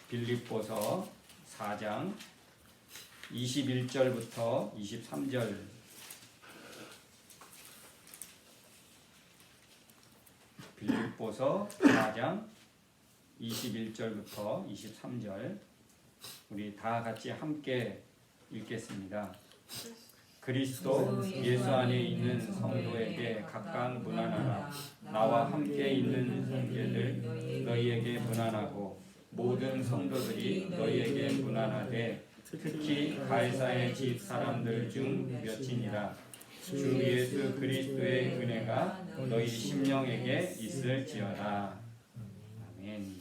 빌립보서 4장 21절부터 23절. 빌립보서 4장 21절부터 23절. 우리 다 같이 함께 읽겠습니다. 그리스도 예수 안에 있는 성도에게 각각 문안하라. 나와 함께 있는 형제들 너희에게 문안하고 모든 성도들이 너희에게 문안하되 특히 가이사의 집 사람들 중 몇이니라. 주 예수 그리스도의 은혜가 너희 심령에게 있을지어다. 아멘.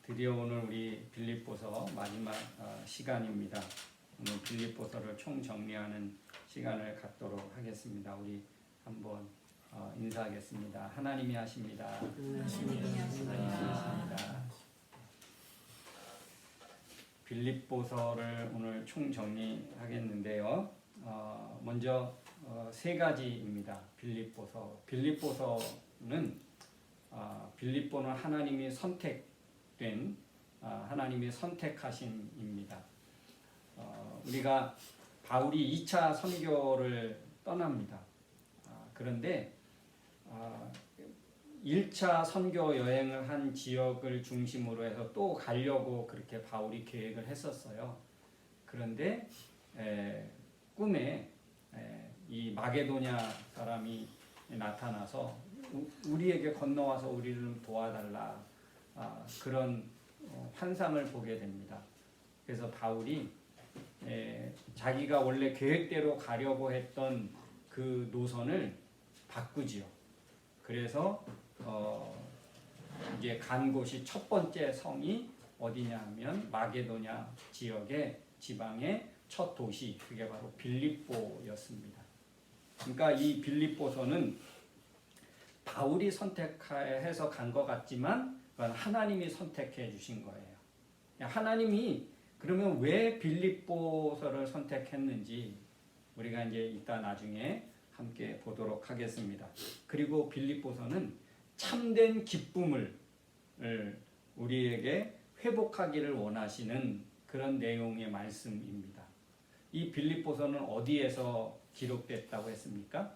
드디어 오늘 우리 빌립보서 마지막 시간입니다. 오늘 빌립보서를 총정리하는 시간을 갖도록 하겠습니다. 우리 한번 인사하겠습니다. 하나님이 하십니다. 하나님이 하십니다. 빌립보서를 오늘 총정리하겠는데요. 먼저 세 가지입니다. 빌립보서는 빌립보는 하나님이 선택된 하나님이 선택하신입니다. 우리가 바울이 2차 선교를 떠납니다. 그런데 1차 선교 여행을 한 지역을 중심으로 해서 또 가려고 그렇게 바울이 계획을 했었어요. 그런데 꿈에 이 마게도냐 사람이 나타나서 우리에게 건너와서 우리를 도와달라, 그런 환상을 보게 됩니다. 그래서 바울이 자기가 원래 계획대로 가려고 했던 그 노선을 바꾸지요. 그래서 이제 간 곳이 첫 번째 성이 어디냐 하면 마게도냐 지역의 지방의 첫 도시, 그게 바로 빌립보였습니다. 그러니까 이 빌립보서는 바울이 선택해서 간 것 같지만 그건 하나님이 선택해 주신 거예요. 하나님이 그러면 왜 빌립보서를 선택했는지 우리가 이제 이따 나중에 함께 보도록 하겠습니다. 그리고 빌립보서는 참된 기쁨을 우리에게 회복하기를 원하시는 그런 내용의 말씀입니다. 이 빌립보서는 어디에서 기록됐다고 했습니까?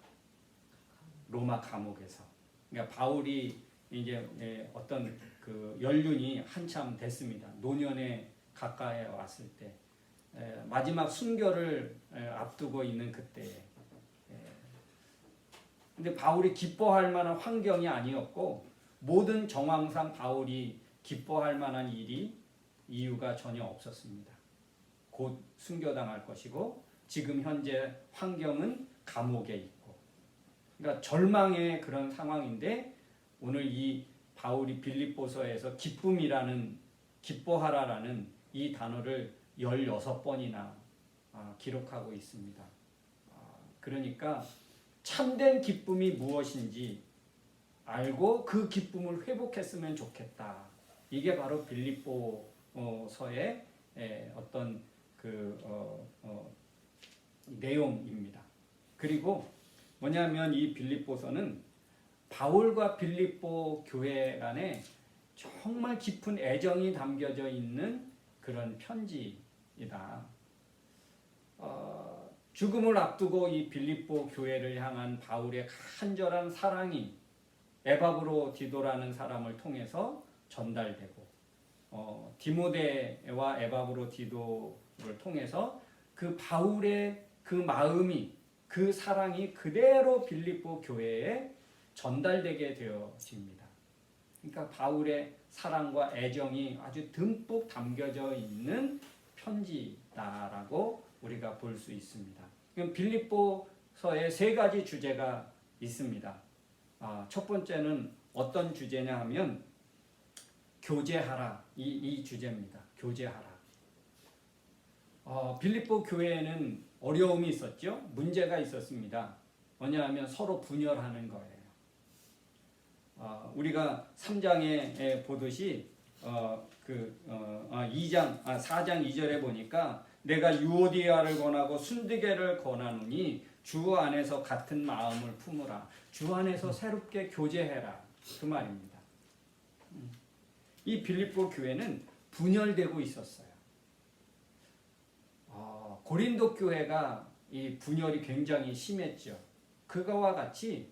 로마 감옥에서. 그러니까 바울이 이제 어떤 그 연륜이 한참 됐습니다. 노년에 가까이 왔을 때, 마지막 순교를 앞두고 있는 그때에. 근데 바울이 기뻐할 만한 환경이 아니었고, 모든 정황상 바울이 기뻐할 만한 이유가 전혀 없었습니다. 곧 순교당할 것이고, 지금 현재 환경은 감옥에 있고, 그러니까 절망의 그런 상황인데, 오늘 이 바울이 빌립보서에서 기뻐하라라는 이 단어를 16번이나 기록하고 있습니다. 그러니까 참된 기쁨이 무엇인지 알고 그 기쁨을 회복했으면 좋겠다. 이게 바로 빌립보서의 어떤 내용입니다. 그리고 뭐냐면 이 빌립보서는 바울과 빌립보 교회 안에 정말 깊은 애정이 담겨져 있는 그런 편지이다. 죽음을 앞두고 이 빌립보 교회를 향한 바울의 간절한 사랑이 에바브로디도라는 사람을 통해서 전달되고, 디모데와 에바브로디도를 통해서 그 바울의 그 마음이, 그 사랑이 그대로 빌립보 교회에 전달되게 되어집니다. 그러니까 바울의 사랑과 애정이 아주 듬뿍 담겨져 있는 편지다라고 우리가 볼 수 있습니다. 빌립보서에 세 가지 주제가 있습니다. 첫 번째는 어떤 주제냐 하면 교제하라, 이 주제입니다. 교제하라. 빌립보 교회에는 어려움이 있었죠. 문제가 있었습니다. 뭐냐면 서로 분열하는 거예요. 우리가 3장에 보듯이 4장 2절에 보니까 내가 유오디아를 권하고 순디게를 권하노니 주 안에서 같은 마음을 품으라. 주 안에서 새롭게 교제해라. 그 말입니다. 이 빌립보 교회는 분열되고 있었어요. 고린도 교회가 이 분열이 굉장히 심했죠. 그거와 같이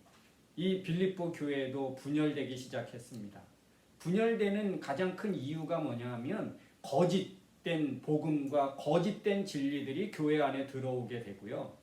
이 빌립보 교회도 분열되기 시작했습니다. 분열되는 가장 큰 이유가 뭐냐 하면 거짓된 복음과 거짓된 진리들이 교회 안에 들어오게 되고요.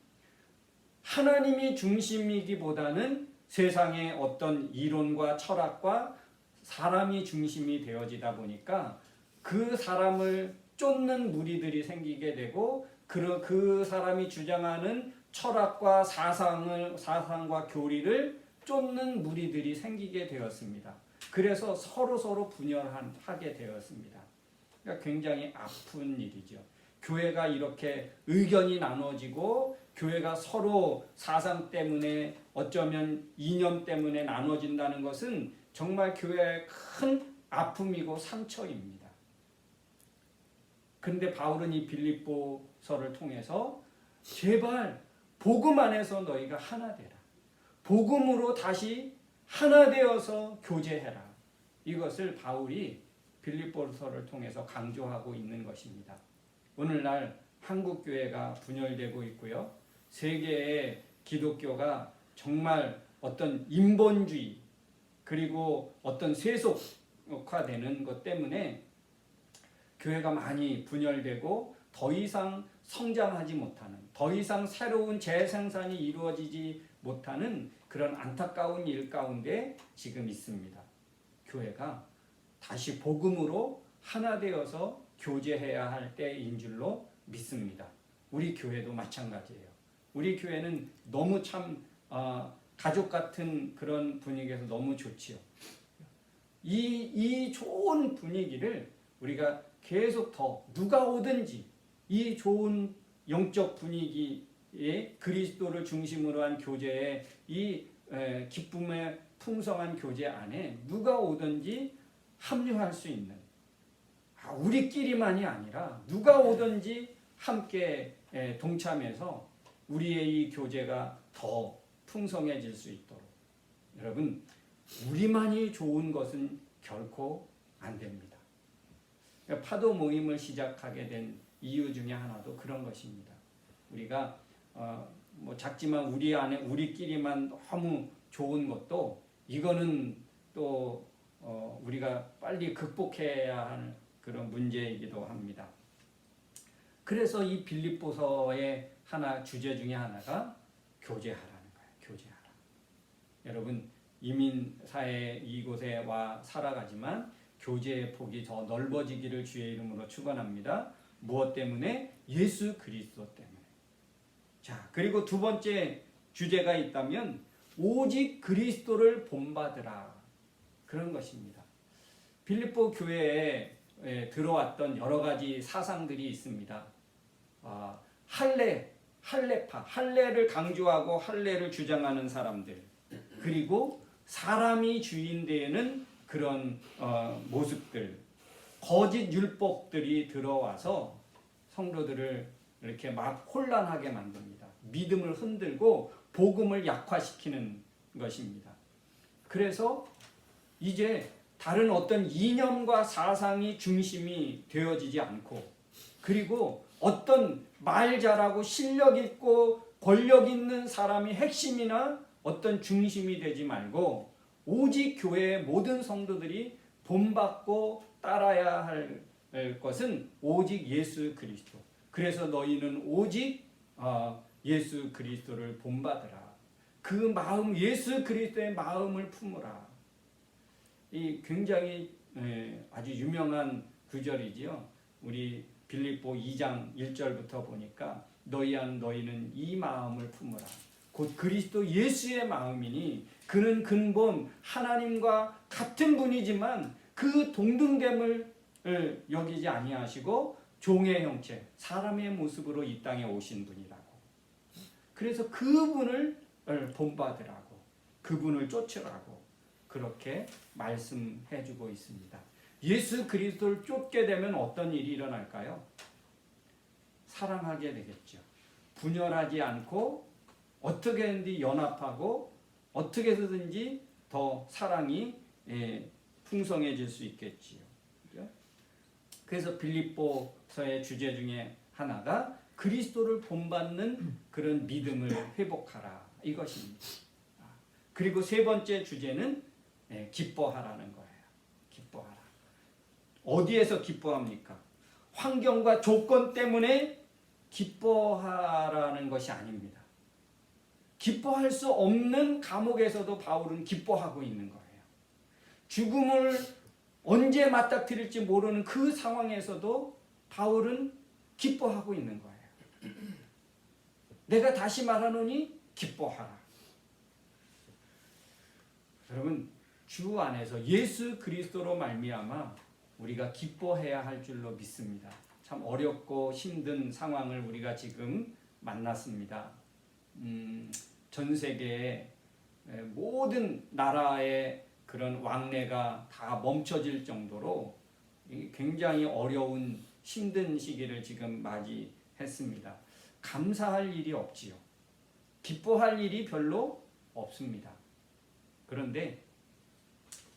하나님이 중심이기보다는 세상의 어떤 이론과 철학과 사람이 중심이 되어지다 보니까 그 사람을 쫓는 무리들이 생기게 되고 그 사람이 주장하는 철학과 사상과 교리를 쫓는 무리들이 생기게 되었습니다. 그래서 서로 분열하게 되었습니다. 그러니까 굉장히 아픈 일이죠. 교회가 이렇게 의견이 나눠지고 교회가 서로 사상 때문에 어쩌면 이념 때문에 나눠진다는 것은 정말 교회의 큰 아픔이고 상처입니다. 그런데 바울은 이 빌립보서를 통해서 제발 복음 안에서 너희가 하나 되라. 복음으로 다시 하나 되어서 교제해라. 이것을 바울이 빌립보서를 통해서 강조하고 있는 것입니다. 오늘날 한국 교회가 분열되고 있고요. 세계의 기독교가 정말 어떤 인본주의 그리고 어떤 세속화되는 것 때문에 교회가 많이 분열되고 더 이상 성장하지 못하는, 더 이상 새로운 재생산이 이루어지지 못하는 그런 안타까운 일 가운데 지금 있습니다. 교회가 다시 복음으로 하나 되어서 교제해야 할 때인 줄로 믿습니다. 우리 교회도 마찬가지예요. 우리 교회는 너무 참 가족 같은 그런 분위기에서 너무 좋지요. 이 좋은 분위기를 우리가 계속 더 누가 오든지 이 좋은 영적 분위기에 그리스도를 중심으로 한 교제에 이 기쁨의 풍성한 교제 안에 누가 오든지 합류할 수 있는 우리끼리만이 아니라 누가 오든지 함께 동참해서 우리의 이 교제가 더 풍성해질 수 있도록 여러분 우리만이 좋은 것은 결코 안 됩니다. 파도 모임을 시작하게 된 이유 중에 하나도 그런 것입니다. 우리가 뭐 작지만 우리 안에 우리끼리만 너무 좋은 것도 이거는 또 우리가 빨리 극복해야 하는 그런 문제이기도 합니다. 그래서 이 빌립보서의 주제 중에 하나가 교제하라는 거예요. 교제하라. 여러분 이민 사회 이곳에 와 살아가지만 교제의 폭이 더 넓어지기를 주의 이름으로 축원합니다. 무엇 때문에? 예수 그리스도 때문에. 자, 그리고 두 번째 주제가 있다면 오직 그리스도를 본받으라. 그런 것입니다. 빌립보 교회에 들어왔던 여러 가지 사상들이 있습니다. 할례파, 할례를 강조하고 할례를 주장하는 사람들, 그리고 사람이 주인 되는 그런 모습들, 거짓 율법들이 들어와서 성도들을 이렇게 막 혼란하게 만듭니다. 믿음을 흔들고 복음을 약화시키는 것입니다. 그래서 이제 다른 어떤 이념과 사상이 중심이 되어지지 않고 그리고 어떤 말 잘하고 실력 있고 권력 있는 사람이 핵심이나 어떤 중심이 되지 말고 오직 교회의 모든 성도들이 본받고 따라야 할 것은 오직 예수 그리스도. 그래서 너희는 오직 예수 그리스도를 본받으라. 그 마음, 예수 그리스도의 마음을 품으라. 이 굉장히 아주 유명한 구절이지요. 우리 빌립보 2장 1절부터 보니까 너희는 이 마음을 품으라. 곧 그리스도 예수의 마음이니 그는 근본 하나님과 같은 분이지만 그 동등됨을 여기지 아니하시고 종의 형체, 사람의 모습으로 이 땅에 오신 분이라고. 그래서 그분을 본받으라고, 그분을 쫓으라고 그렇게 말씀해주고 있습니다. 예수 그리스도를 쫓게 되면 어떤 일이 일어날까요? 사랑하게 되겠죠. 분열하지 않고 어떻게든지 연합하고 어떻게 해서든지 더 사랑이 풍성해질 수 있겠지요. 그죠? 그래서 빌립보서의 주제 중에 하나가 그리스도를 본받는 그런 믿음을 회복하라 이것입니다. 그리고 세 번째 주제는 기뻐하라는 거예요. 기뻐하라. 어디에서 기뻐합니까? 환경과 조건 때문에 기뻐하라는 것이 아닙니다. 기뻐할 수 없는 감옥에서도 바울은 기뻐하고 있는 거예요. 죽음을 언제 맞닥뜨릴지 모르는 그 상황에서도 바울은 기뻐하고 있는 거예요. 내가 다시 말하노니 기뻐하라. 여러분, 주 안에서 예수 그리스도로 말미암아 우리가 기뻐해야 할 줄로 믿습니다. 참 어렵고 힘든 상황을 우리가 지금 만났습니다. 전 세계의 모든 나라의 그런 왕래가 다 멈춰질 정도로 굉장히 어려운 힘든 시기를 지금 맞이했습니다. 감사할 일이 없지요. 기뻐할 일이 별로 없습니다. 그런데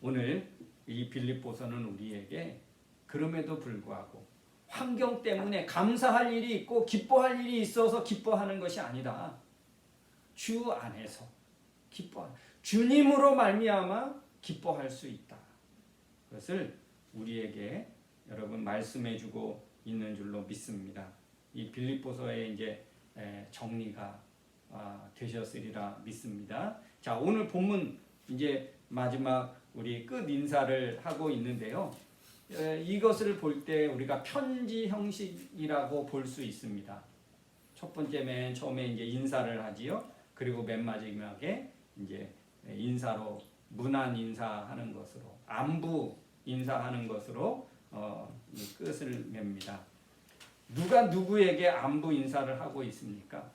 오늘 이 빌립보서는 우리에게 그럼에도 불구하고 환경 때문에 감사할 일이 있고 기뻐할 일이 있어서 기뻐하는 것이 아니라 주 안에서 주님으로 말미암아 기뻐할 수 있다. 그것을 우리에게 여러분 말씀해주고 있는 줄로 믿습니다. 이 빌립보서의 이제 정리가 되셨으리라 믿습니다. 자, 오늘 본문 이제 마지막 우리 끝 인사를 하고 있는데요. 이것을 볼 때 우리가 편지 형식이라고 볼 수 있습니다. 첫 번째 맨 처음에 이제 인사를 하지요. 그리고 맨 마지막에 이제 인사로 문안 인사하는 것으로 안부 인사하는 것으로 끝을 맺습니다. 누가 누구에게 안부 인사를 하고 있습니까?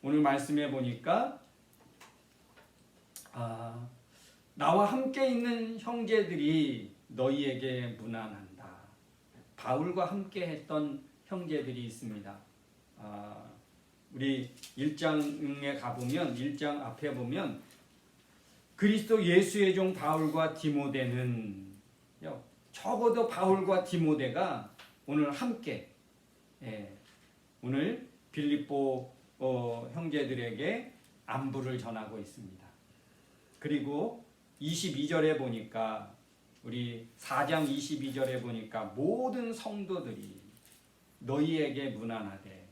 오늘 말씀해 보니까 나와 함께 있는 형제들이 너희에게 문안한다. 바울과 함께 했던 형제들이 있습니다. 우리 1장에 가보면 1장 앞에 보면 그리스도 예수의 종 바울과 디모데는 적어도 바울과 디모데가 오늘 함께 오늘 빌립보 형제들에게 안부를 전하고 있습니다. 그리고 22절에 보니까 우리 4장 22절에 보니까 모든 성도들이 너희에게 문안하되,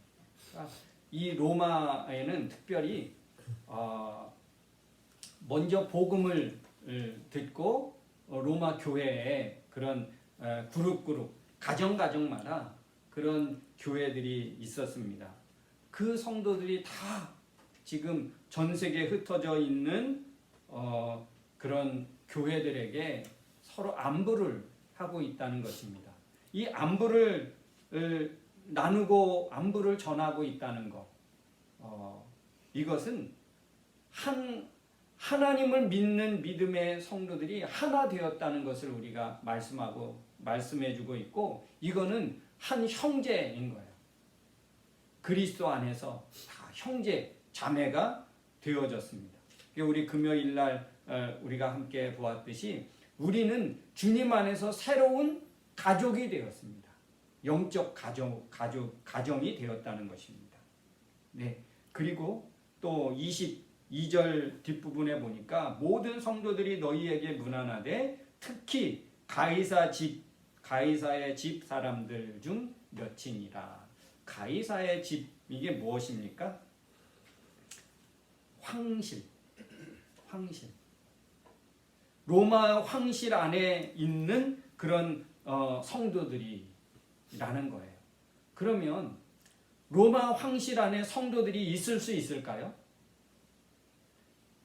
이 로마에는 특별히 먼저 복음을 듣고 로마 교회에 그런 그룹 가정마다 그런 교회들이 있었습니다. 그 성도들이 다 지금 전 세계에 흩어져 있는 그런 교회들에게 서로 안부를 하고 있다는 것입니다. 이 안부를 나누고 안부를 전하고 있다는 것, 이것은 하나님을 믿는 믿음의 성도들이 하나 되었다는 것을 우리가 말씀해주고 있고, 이거는 한 형제인 거예요. 그리스도 안에서 다 형제, 자매가 되어졌습니다. 우리 금요일 날 우리가 함께 보았듯이 우리는 주님 안에서 새로운 가족이 되었습니다. 영적 가정이 되었다는 것입니다. 네. 그리고 또 22절 뒷부분에 보니까 모든 성도들이 너희에게 문안하되 특히 가이사의 집 사람들 중 몇이니라. 가이사의 집, 이게 무엇입니까? 황실. 로마 황실 안에 있는 그런 성도들이라는 거예요. 그러면 로마 황실 안에 성도들이 있을 수 있을까요?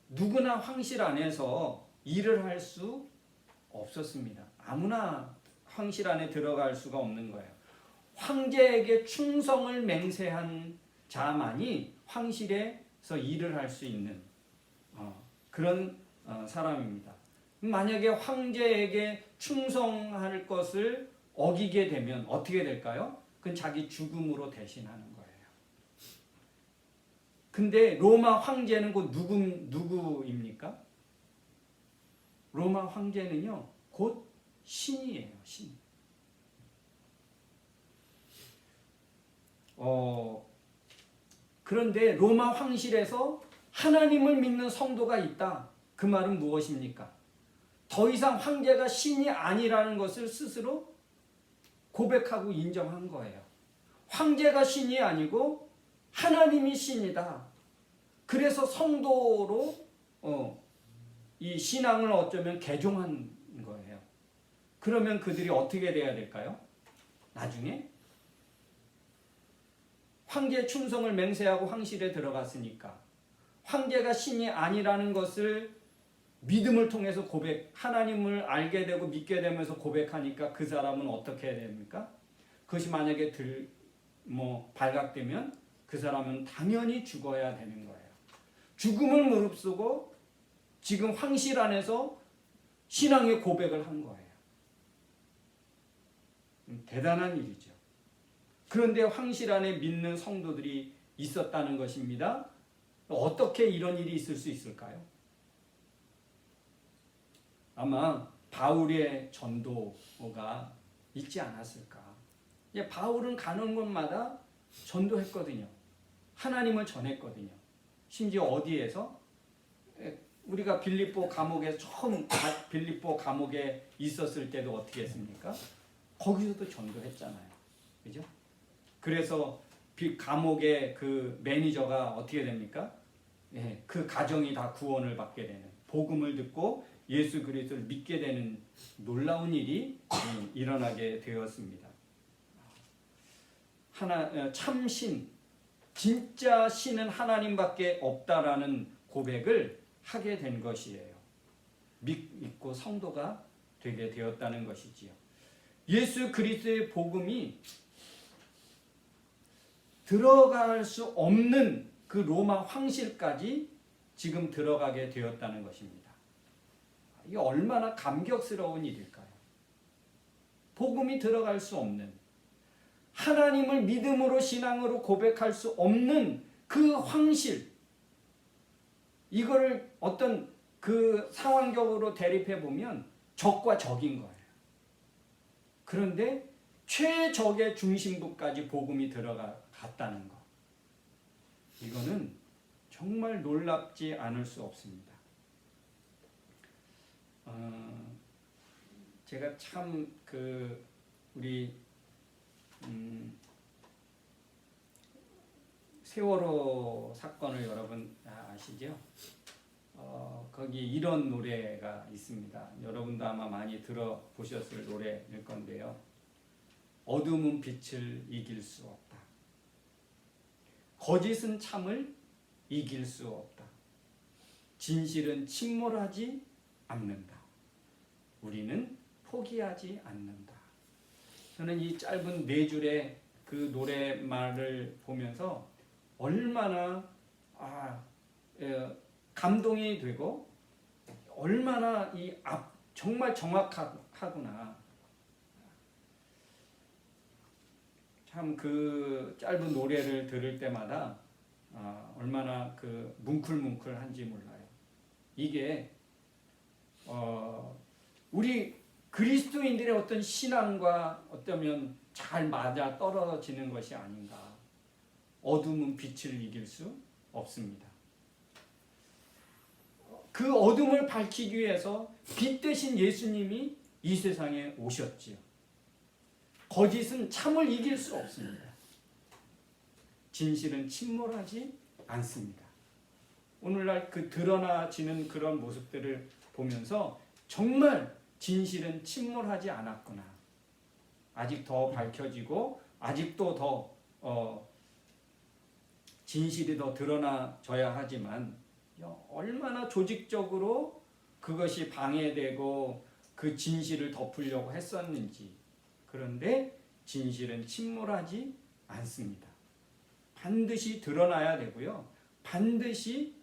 누구나 황실 안에서 일을 할 수 없었습니다. 아무나 황실 안에 들어갈 수가 없는 거예요. 황제에게 충성을 맹세한 자만이 황실에서 일을 할 수 있는 그런 사람입니다. 만약에 황제에게 충성할 것을 어기게 되면 어떻게 될까요? 그건 자기 죽음으로 대신하는 거예요. 근데 로마 황제는 곧 누구입니까? 로마 황제는요, 곧 신이에요. 신. 그런데 로마 황실에서 하나님을 믿는 성도가 있다. 그 말은 무엇입니까? 더 이상 황제가 신이 아니라는 것을 스스로 고백하고 인정한 거예요. 황제가 신이 아니고 하나님이 신이다. 그래서 성도로 이 신앙을 어쩌면 개종한 거예요. 그러면 그들이 어떻게 돼야 될까요? 나중에 황제 충성을 맹세하고 황실에 들어갔으니까 황제가 신이 아니라는 것을 믿음을 통해서 하나님을 알게 되고 믿게 되면서 고백하니까 그 사람은 어떻게 해야 됩니까? 그것이 만약에 발각되면 그 사람은 당연히 죽어야 되는 거예요. 죽음을 무릅쓰고 지금 황실 안에서 신앙의 고백을 한 거예요. 대단한 일이죠. 그런데 황실 안에 믿는 성도들이 있었다는 것입니다. 어떻게 이런 일이 있을 수 있을까요? 아마 바울의 전도가 있지 않았을까. 바울은 가는 곳마다 전도했거든요. 하나님을 전했거든요. 심지어 어디에서? 우리가 빌립보 감옥에 처음 빌립보 감옥에 있었을 때도 어떻게 했습니까? 거기서도 전도했잖아요. 그죠? 그래서 감옥의 그 매니저가 어떻게 됩니까? 그 가정이 다 구원을 받게 되는, 복음을 듣고 예수 그리스도를 믿게 되는 놀라운 일이 일어나게 되었습니다. 참신, 진짜 신은 하나님밖에 없다라는 고백을 하게 된 것이에요. 믿고 성도가 되게 되었다는 것이지요. 예수 그리스도의 복음이 들어갈 수 없는 그 로마 황실까지 지금 들어가게 되었다는 것입니다. 이게 얼마나 감격스러운 일일까요? 복음이 들어갈 수 없는, 하나님을 믿음으로 신앙으로 고백할 수 없는 그 황실, 이거를 어떤 그 상황적으로 대립해 보면 적과 적인 거예요. 그런데 최적의 중심부까지 복음이 들어갔다는 것, 이거는 정말 놀랍지 않을 수 없습니다. 제가 참 우리 세월호 사건을 여러분 아시죠? 거기 이런 노래가 있습니다. 여러분도 아마 많이 들어보셨을 노래일 건데요. 어둠은 빛을 이길 수 없다. 거짓은 참을 이길 수 없다. 진실은 침몰하지 않는다. 우리는 포기하지 않는다. 저는 이 짧은 4줄의 그 노래말을 보면서 얼마나 감동이 되고 얼마나 정말 정확하구나. 참 그 짧은 노래를 들을 때마다 얼마나 뭉클뭉클한지 몰라요. 이게 우리 그리스도인들의 어떤 신앙과 어쩌면 잘 맞아 떨어지는 것이 아닌가. 어둠은 빛을 이길 수 없습니다. 그 어둠을 밝히기 위해서 빛 대신 예수님이 이 세상에 오셨지요. 거짓은 참을 이길 수 없습니다. 진실은 침몰하지 않습니다. 오늘날 드러나지는 그런 모습들을 보면서 정말 진실은 침몰하지 않았구나. 아직 더 밝혀지고 아직도 더 진실이 더 드러나져야 하지만 얼마나 조직적으로 그것이 방해되고 그 진실을 덮으려고 했었는지. 그런데 진실은 침몰하지 않습니다. 반드시 드러나야 되고요. 반드시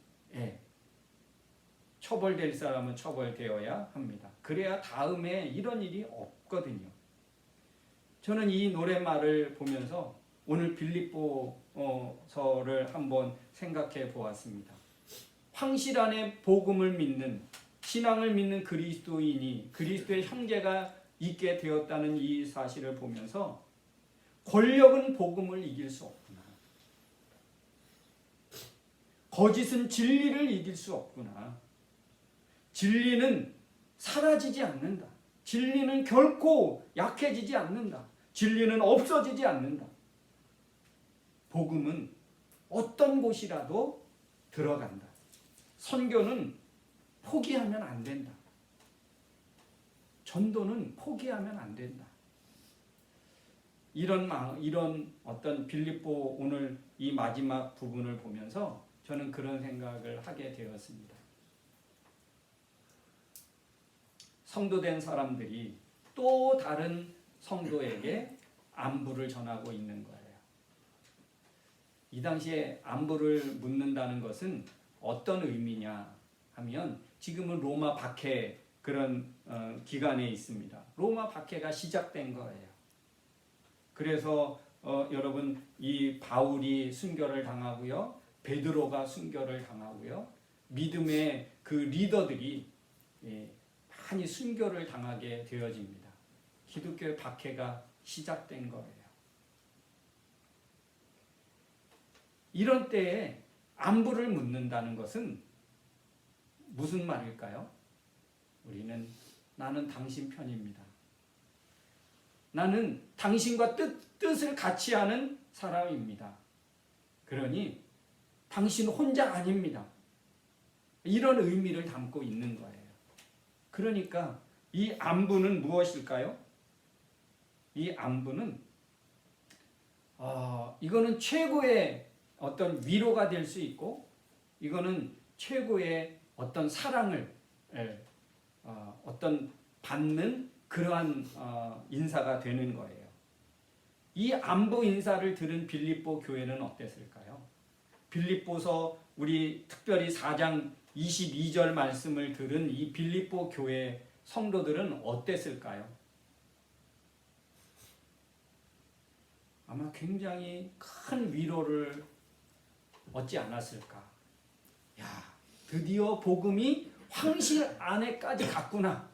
처벌될 사람은 처벌되어야 합니다. 그래야 다음에 이런 일이 없거든요. 저는 이 노랫말을 보면서 오늘 빌립보서를 한번 생각해 보았습니다. 황실 안에 복음을 믿는 신앙을 믿는 그리스도인이 그리스도의 형제가 있게 되었다는 이 사실을 보면서 권력은 복음을 이길 수 없구나. 거짓은 진리를 이길 수 없구나. 진리는 사라지지 않는다. 진리는 결코 약해지지 않는다. 진리는 없어지지 않는다. 복음은 어떤 곳이라도 들어간다. 선교는 포기하면 안 된다. 전도는 포기하면 안 된다. 이런 어떤 빌립보 오늘 이 마지막 부분을 보면서 저는 그런 생각을 하게 되었습니다. 성도된 사람들이 또 다른 성도에게 안부를 전하고 있는 거예요. 이 당시에 안부를 묻는다는 것은 어떤 의미냐 하면 지금은 로마 박해 그런 기간에 있습니다. 로마 박해가 시작된 거예요. 그래서 여러분 이 바울이 순교를 당하고요. 베드로가 순교를 당하고요. 믿음의 그 리더들이 많이 순교를 당하게 되어집니다. 기독교의 박해가 시작된 거예요. 이런 때에 안부를 묻는다는 것은 무슨 말일까요? 우리는 나는 당신 편입니다. 나는 당신과 뜻을 같이 하는 사람입니다. 그러니 당신 혼자 아닙니다. 이런 의미를 담고 있는 거예요. 그러니까 이 안부는 무엇일까요? 이 안부는 이거는 최고의 어떤 위로가 될 수 있고 이거는 최고의 어떤 사랑을 어떤 받는 그러한 인사가 되는 거예요. 이 안부 인사를 들은 빌립보 교회는 어땠을까요? 빌립보서 우리 특별히 4장 22절 말씀을 들은 이 빌립보 교회 성도들은 어땠을까요? 아마 굉장히 큰 위로를 얻지 않았을까. 야, 드디어 복음이 황실 안에까지 갔구나.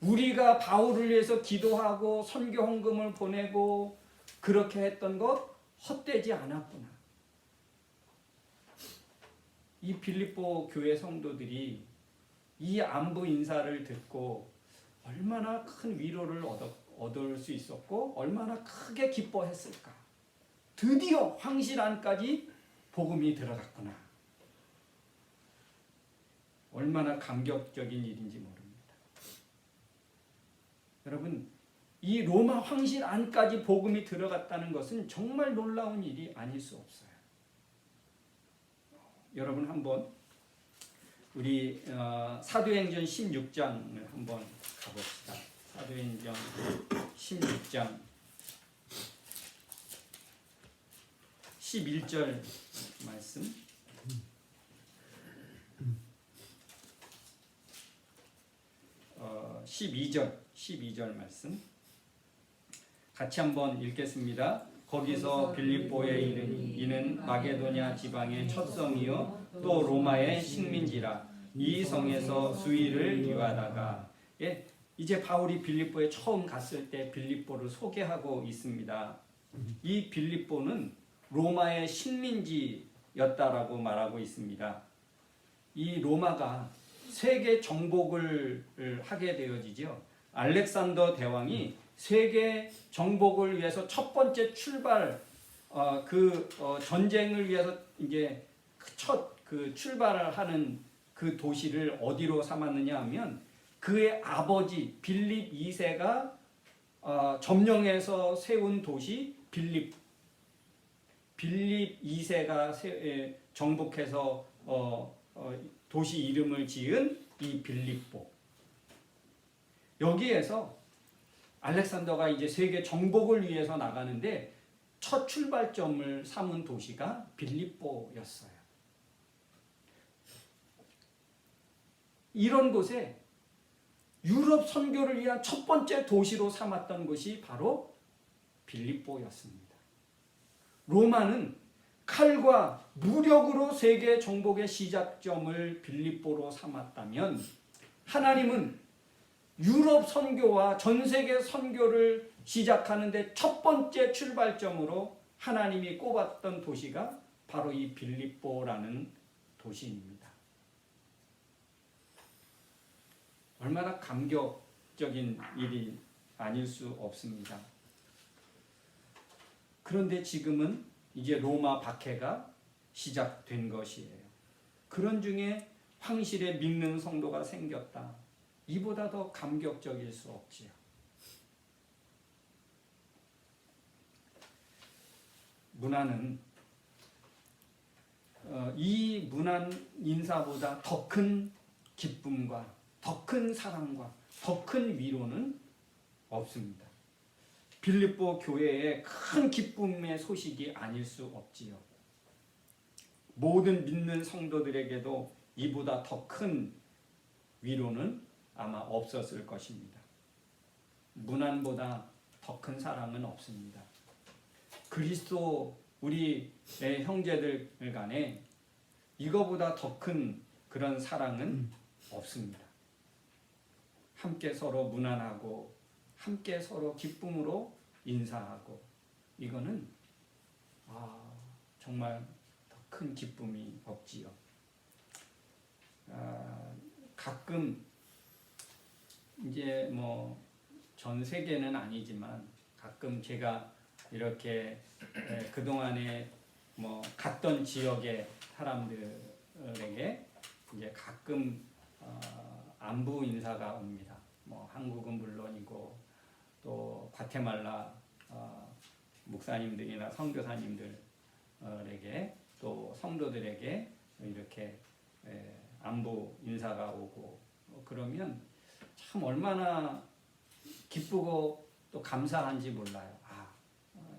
우리가 바울을 위해서 기도하고 선교 헌금을 보내고 그렇게 했던 것 헛되지 않았구나. 이 빌립보 교회 성도들이 이 안부 인사를 듣고 얼마나 큰 위로를 얻을 수 있었고 얼마나 크게 기뻐했을까. 드디어 황실 안까지 복음이 들어갔구나. 얼마나 감격적인 일인지 모릅니다. 여러분, 이 로마 황실 안까지 복음이 들어갔다는 것은 정말 놀라운 일이 아닐 수 없어요. 여러분 한번 우리 사도행전 16장을 한번 가봅시다. 사도행전 16장 11절 말씀. 어, 12절 말씀 같이 한번 읽겠습니다. 거기서 빌립보에 이르니 이는 마게도냐 지방의 첫 성이요 또 로마의 식민지라. 이 성에서 수일을 기하다가 이제 바울이 빌립보에 처음 갔을 때 빌립보를 소개하고 있습니다. 이 빌립보는 로마의 식민지였다라고 말하고 있습니다. 이 로마가 세계 정복을 하게 되어지죠. 알렉산더 대왕이 세계 정복을 위해서 첫 번째 출발 전쟁을 위해서 이제 첫 출발을 하는 그 도시를 어디로 삼았느냐 하면 그의 아버지 빌립 2세가 점령해서 세운 도시 빌립 2세가 정복해서 도시 이름을 지은 이 빌립보. 여기에서 알렉산더가 이제 세계 정복을 위해서 나가는데 첫 출발점을 삼은 도시가 빌립보였어요. 이런 곳에 유럽 선교를 위한 첫 번째 도시로 삼았던 곳이 바로 빌립보였습니다. 로마는 칼과 무력으로 세계 정복의 시작점을 빌립보로 삼았다면 하나님은 유럽 선교와 전 세계 선교를 시작하는데 첫 번째 출발점으로 하나님이 꼽았던 도시가 바로 이 빌립보라는 도시입니다. 얼마나 감격적인 일이 아닐 수 없습니다. 그런데 지금은 이제 로마 박해가 시작된 것이에요. 그런 중에 황실에 믿는 성도가 생겼다. 이보다 더 감격적일 수 없지요. 문화는 이 문안 인사보다 더 큰 기쁨과 더 큰 사랑과 더 큰 위로는 없습니다. 빌립보 교회의 큰 기쁨의 소식이 아닐 수 없지요. 모든 믿는 성도들에게도 이보다 더 큰 위로는 아마 없었을 것입니다. 문안보다 더 큰 사랑은 없습니다. 그리스도 우리의 형제들 간에 이거보다 더 큰 그런 사랑은 없습니다. 함께 서로 문안하고 함께 서로 기쁨으로 인사하고 이거는 정말 더 큰 기쁨이 없지요. 가끔 이제 뭐 전 세계는 아니지만 가끔 제가 이렇게 그동안에 뭐 갔던 지역의 사람들에게 이제 가끔 안부 인사가 옵니다. 뭐 한국은 물론이고 또 과테말라 목사님들이나 선교사님들에게 또 성도들에게 이렇게 안부 인사가 오고 그러면 참 얼마나 기쁘고 또 감사한지 몰라요.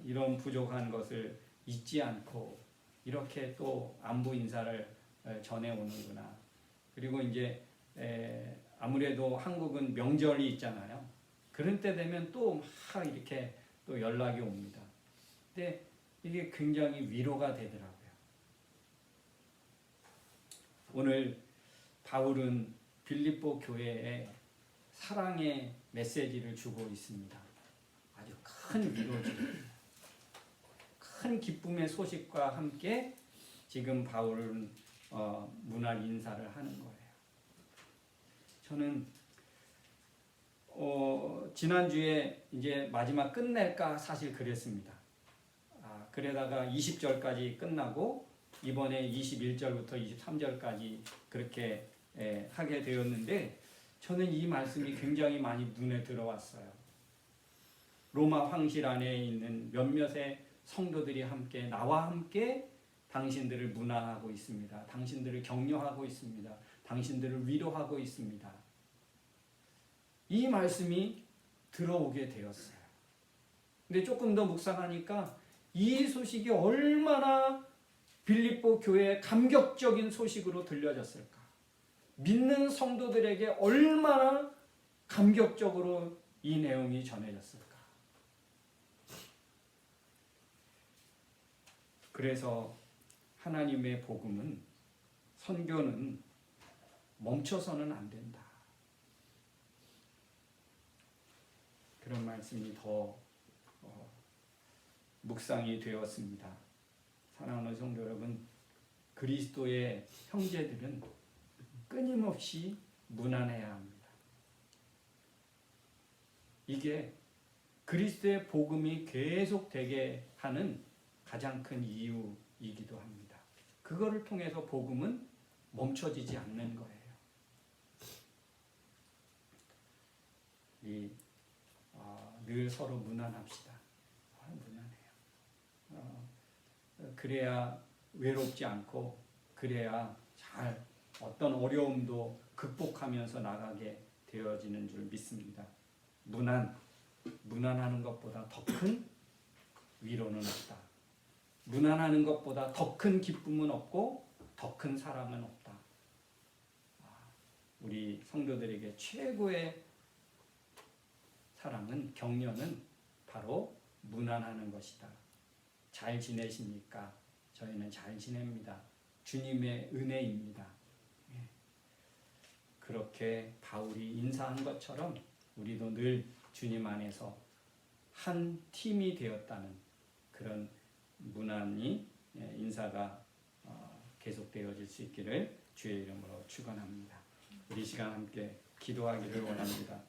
이런 부족한 것을 잊지 않고 이렇게 또 안부 인사를 전해오는구나. 그리고 이제 아무래도 한국은 명절이 있잖아요. 그런 때 되면 또 막 이렇게 또 연락이 옵니다. 근데 이게 굉장히 위로가 되더라고요. 오늘 바울은 빌립보 교회에 사랑의 메시지를 주고 있습니다. 아주 큰 위로죠. 큰 기쁨의 소식과 함께 지금 바울은 문안 인사를 하는 거예요. 저는 지난주에 이제 마지막 끝낼까 사실 그랬습니다. 그러다가 20절까지 끝나고 이번에 21절부터 23절까지 그렇게 하게 되었는데 저는 이 말씀이 굉장히 많이 눈에 들어왔어요. 로마 황실 안에 있는 몇몇의 성도들이 함께 나와 함께 당신들을 문안하고 있습니다. 당신들을 격려하고 있습니다. 당신들을 위로하고 있습니다. 이 말씀이 들어오게 되었어요. 근데 조금 더 묵상하니까 이 소식이 얼마나 빌립보 교회의 감격적인 소식으로 들려졌을까? 믿는 성도들에게 얼마나 감격적으로 이 내용이 전해졌을까? 그래서 하나님의 복음은 선교는 멈춰서는 안 된다. 그런 말씀이 더 묵상이 되었습니다. 사랑하는 성도 여러분, 그리스도의 형제들은 끊임없이 문안해야 합니다. 이게 그리스도의 복음이 계속되게 하는 가장 큰 이유이기도 합니다. 그거를 통해서 복음은 멈춰지지 않는 거예요. 늘 서로 문안합시다. 문안해요. 그래야 외롭지 않고 그래야 잘 어떤 어려움도 극복하면서 나가게 되어지는 줄 믿습니다. 문안하는 것보다 더 큰 위로는 없다. 문안하는 것보다 더 큰 기쁨은 없고 더 큰 사랑은 없다. 우리 성도들에게 최고의 사랑은 격려는 바로 문안하는 것이다. 잘 지내십니까? 저희는 잘 지냅니다. 주님의 은혜입니다. 예. 그렇게 바울이 인사한 것처럼 우리도 늘 주님 안에서 한 팀이 되었다는 그런 무난히 인사가 계속되어질 수 있기를 주의 이름으로 축원합니다. 우리 시간 함께 기도하기를 원합니다.